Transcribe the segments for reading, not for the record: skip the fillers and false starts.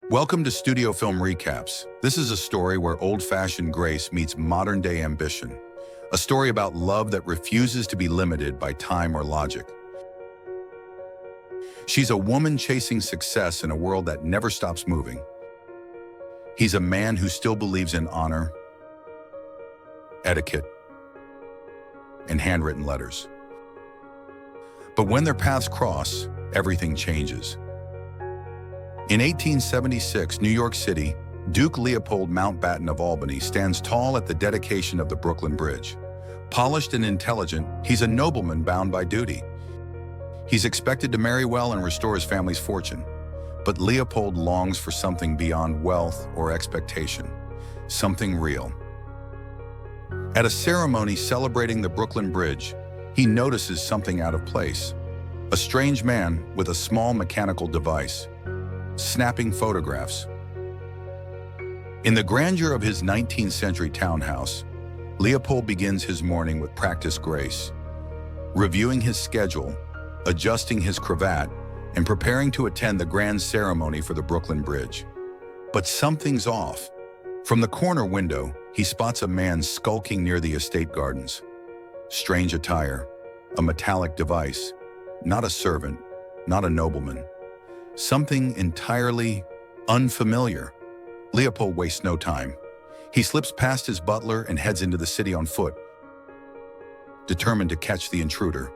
Welcome to Studio Film Recaps. This is a story where old-fashioned grace meets modern-day ambition. A story about love that refuses to be limited by time or logic. She's a woman chasing success in a world that never stops moving. He's a man who still believes in honor, etiquette, and handwritten letters. But when their paths cross, everything changes. In 1876, New York City, Duke Leopold Mountbatten of Albany stands tall at the dedication of the Brooklyn Bridge. Polished and intelligent, he's a nobleman bound by duty. He's expected to marry well and restore his family's fortune. But Leopold longs for something beyond wealth or expectation, something real. At a ceremony celebrating the Brooklyn Bridge, he notices something out of place. A strange man with a small mechanical device, snapping photographs. In the grandeur of his 19th century townhouse, Leopold begins his morning with practiced grace, reviewing his schedule, adjusting his cravat, and preparing to attend the grand ceremony for the Brooklyn Bridge. But something's off. From the corner window, he spots a man skulking near the estate gardens. Strange attire, a metallic device, not a servant, not a nobleman. Something entirely unfamiliar. Leopold wastes no time. He slips past his butler and heads into the city on foot, determined to catch the intruder.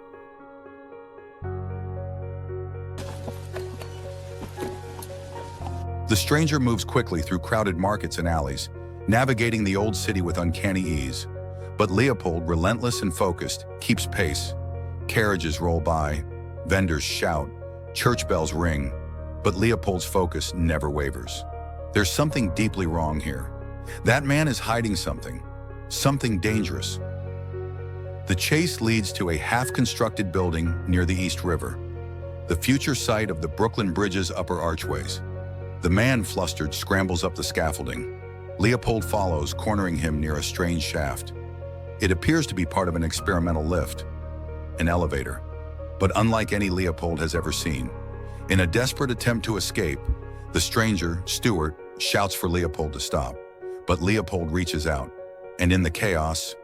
The stranger moves quickly through crowded markets and alleys, navigating the old city with uncanny ease. But Leopold, relentless and focused, keeps pace. Carriages roll by, vendors shout, church bells ring. But Leopold's focus never wavers. There's something deeply wrong here. That man is hiding something dangerous. The chase leads to a half-constructed building near the East River, the future site of the Brooklyn Bridge's upper archways. The man, flustered, scrambles up the scaffolding. Leopold follows, cornering him near a strange shaft. It appears to be part of an experimental lift, an elevator, but unlike any Leopold has ever seen. In a desperate attempt to escape, the stranger, Stuart, shouts for Leopold to stop. But Leopold reaches out, and in the chaos,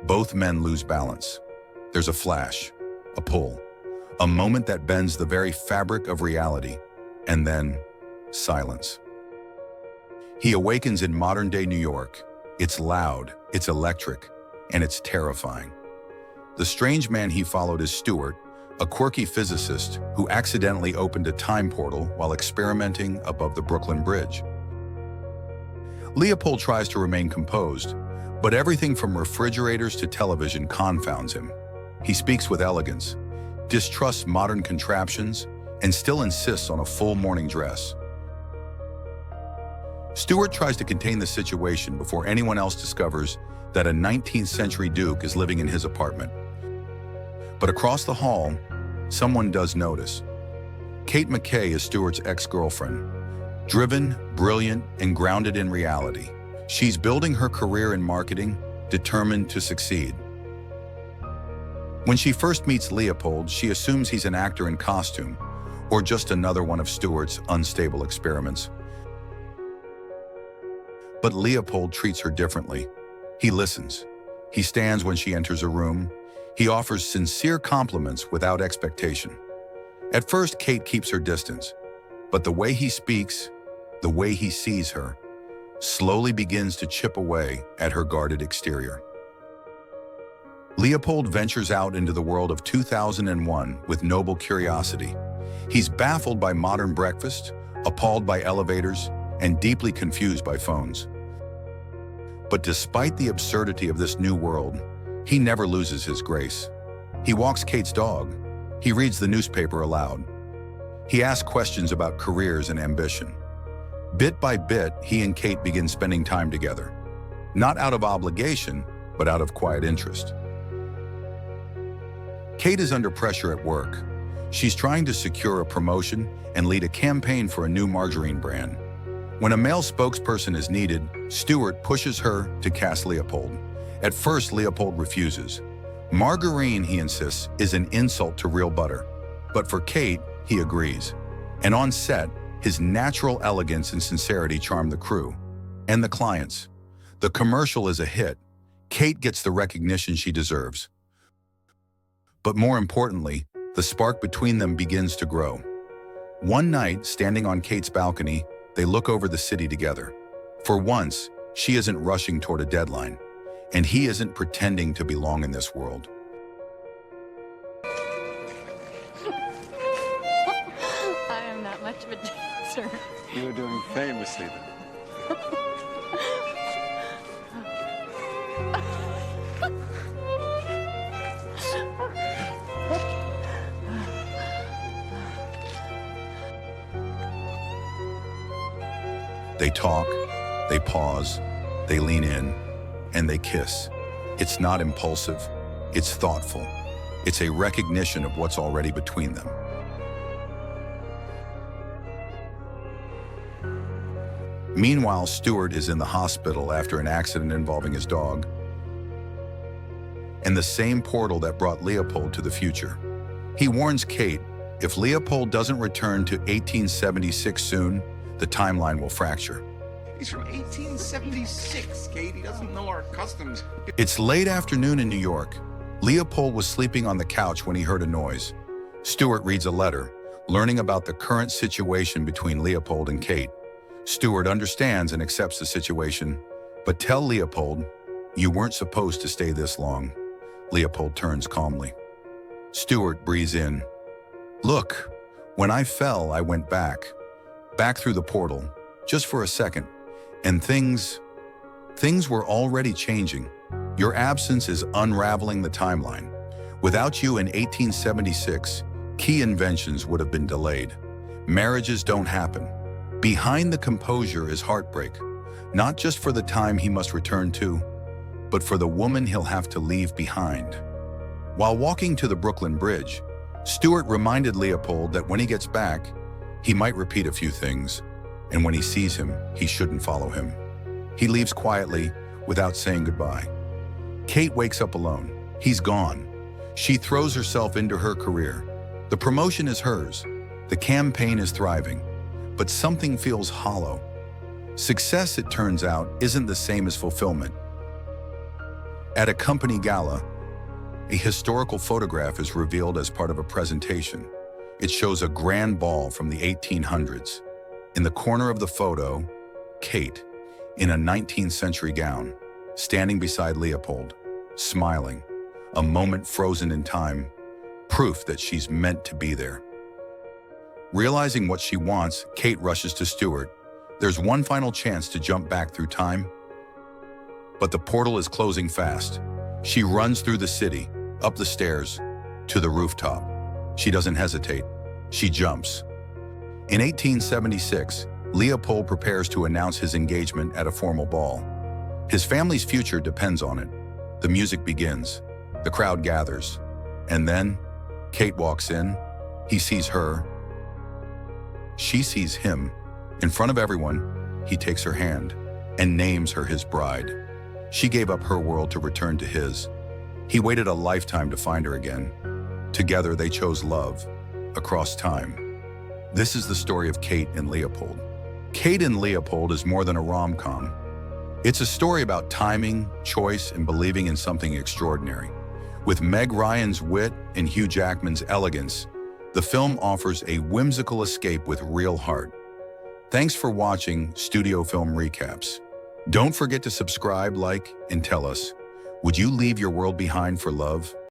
both men lose balance. There's a flash, a pull, a moment that bends the very fabric of reality, and then silence. He awakens in modern-day New York. It's loud, it's electric, and it's terrifying. The strange man he followed is Stuart, a quirky physicist who accidentally opened a time portal while experimenting above the Brooklyn Bridge. Leopold tries to remain composed, but everything from refrigerators to television confounds him. He speaks with elegance, distrusts modern contraptions, and still insists on a full morning dress. Stuart tries to contain the situation before anyone else discovers that a 19th century duke is living in his apartment. But across the hall, someone does notice. Kate McKay is Stuart's ex-girlfriend. Driven, brilliant, and grounded in reality. She's building her career in marketing, determined to succeed. When she first meets Leopold, she assumes he's an actor in costume, or just another one of Stuart's unstable experiments. But Leopold treats her differently. He listens. He stands when she enters a room. He offers sincere compliments without expectation. At first, Kate keeps her distance, but the way he speaks, the way he sees her, slowly begins to chip away at her guarded exterior. Leopold ventures out into the world of 2001 with noble curiosity. He's baffled by modern breakfast, appalled by elevators, and deeply confused by phones. But despite the absurdity of this new world, he never loses his grace. He walks Kate's dog. He reads the newspaper aloud. He asks questions about careers and ambition. Bit by bit, he and Kate begin spending time together. Not out of obligation, but out of quiet interest. Kate is under pressure at work. She's trying to secure a promotion and lead a campaign for a new margarine brand. When a male spokesperson is needed, Stuart pushes her to cast Leopold. At first, Leopold refuses. Margarine, he insists, is an insult to real butter. But for Kate, he agrees. And on set, His natural elegance and sincerity charm the crew and the clients. The commercial is a hit. Kate gets the recognition she deserves. But more importantly, the spark between them begins to grow. One night, standing on Kate's balcony, they look over the city together. For once, she isn't rushing toward a deadline, and he isn't pretending to belong in this world. I am not much of a dancer. You were doing famously then. They talk, they pause, they lean in, and they kiss. It's not impulsive, it's thoughtful. It's a recognition of what's already between them. Meanwhile, Stuart is in the hospital after an accident involving his dog, and the same portal that brought Leopold to the future. He warns Kate, if Leopold doesn't return to 1876 soon, the timeline will fracture. He's from 1876, Kate. He doesn't know our customs. It's late afternoon in New York. Leopold was sleeping on the couch when he heard a noise. Stuart reads a letter, learning about the current situation between Leopold and Kate. Stuart understands and accepts the situation, but tell Leopold, you weren't supposed to stay this long. Leopold turns calmly. Stuart breathes in. Look, when I fell, I went back through the portal, just for a second, and things were already changing. Your absence is unraveling the timeline. Without you in 1876, key inventions would have been delayed. Marriages don't happen. Behind the composure is heartbreak, not just for the time he must return to, but for the woman he'll have to leave behind. While walking to the Brooklyn Bridge, Stuart reminded Leopold that when he gets back, he might repeat a few things, and when he sees him, he shouldn't follow him. He leaves quietly, without saying goodbye. Kate wakes up alone. He's gone. She throws herself into her career. The promotion is hers. The campaign is thriving. But something feels hollow. Success, it turns out, isn't the same as fulfillment. At a company gala, a historical photograph is revealed as part of a presentation. It shows a grand ball from the 1800s. In the corner of the photo, Kate, in a 19th century gown, standing beside Leopold, smiling, a moment frozen in time, proof that she's meant to be there. Realizing what she wants, Kate rushes to Stuart. There's one final chance to jump back through time, but the portal is closing fast. She runs through the city, up the stairs, to the rooftop. She doesn't hesitate. She jumps. In 1876, Leopold prepares to announce his engagement at a formal ball. His family's future depends on it. The music begins. The crowd gathers. And then, Kate walks in. He sees her. She sees him. In front of everyone, he takes her hand and names her his bride. She gave up her world to return to his. He waited a lifetime to find her again. Together, they chose love, across time. This is the story of Kate and Leopold. Kate and Leopold is more than a rom-com. It's a story about timing, choice, and believing in something extraordinary. With Meg Ryan's wit and Hugh Jackman's elegance, the film offers a whimsical escape with real heart. Thanks for watching Studio Film Recaps. Don't forget to subscribe, like, and tell us, would you leave your world behind for love?